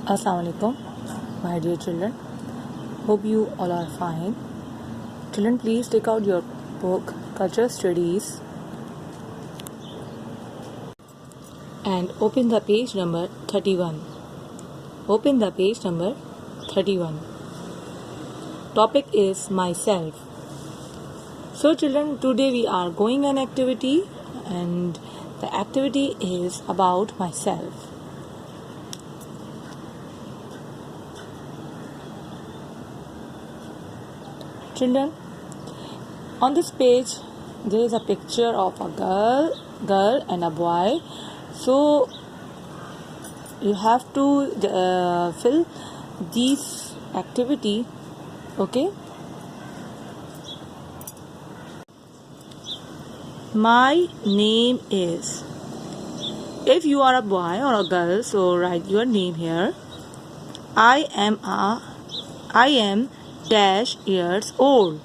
Assalamualaikum, my dear children. Hope you all are fine. Children, please take out your book, Cultural Studies, and open the page number 31. Open the page number 31. Topic is myself. So children, today we are going an activity, and the activity is about myself. Children, on this page there is a picture of a girl and a boy. So you have to fill this activity. Okay. My name is. If you are a boy or a girl, so write your name here. I am dash years old.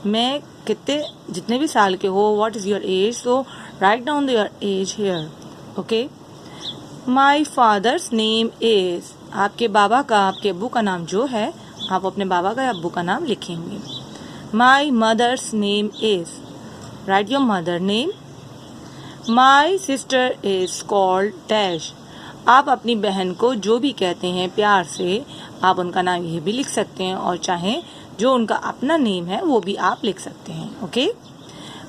मैं जितने भी साल के हो, what is your age? So write down your age here. Okay. My father's name is. आपके बाबा का, आपके अब्बू का नाम जो है, आप अपने बाबा का या अब्बू का नाम लिखेंगे. My mother's name is. Write your mother name. My sister is called dash. आप अपनी बहन को जो भी कहते हैं प्यार से, आप उनका नाम ये भी लिख सकते हैं, और चाहें जो उनका अपना नेम है वो भी आप लिख सकते हैं. Okay.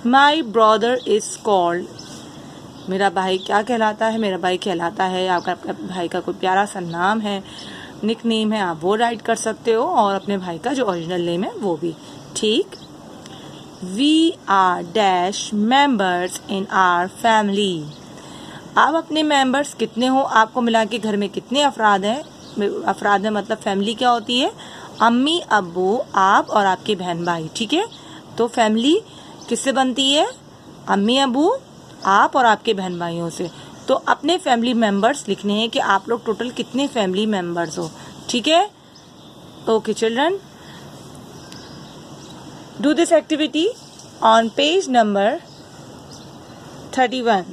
My brother is called. मेरा भाई क्या कहलाता है? मेरा भाई कहलाता है. आपका भाई का कोई प्यारा सा नाम है, निक नेम है, आप वो राइट कर सकते हो, और अपने भाई का जो ओरिजिनल नेम है वो भी. ठीक. We are dash members in our family. आप अपने मेंबर्स कितने हो, आपको मिला के घर में कितने अफराद हैं? अफराद है मतलब फैमिली क्या होती है? अम्मी, अब्बू, आप और आपके बहन भाई. ठीक है. तो फैमिली किससे बनती है? अम्मी, अब्बू, आप और आपके बहन भाइयों से. तो अपने फैमिली मेंबर्स लिखने हैं कि आप लोग टोटल कितने फैमिली मेंबर्स हो. ठीक है. Okay children, do this activity on page number 31.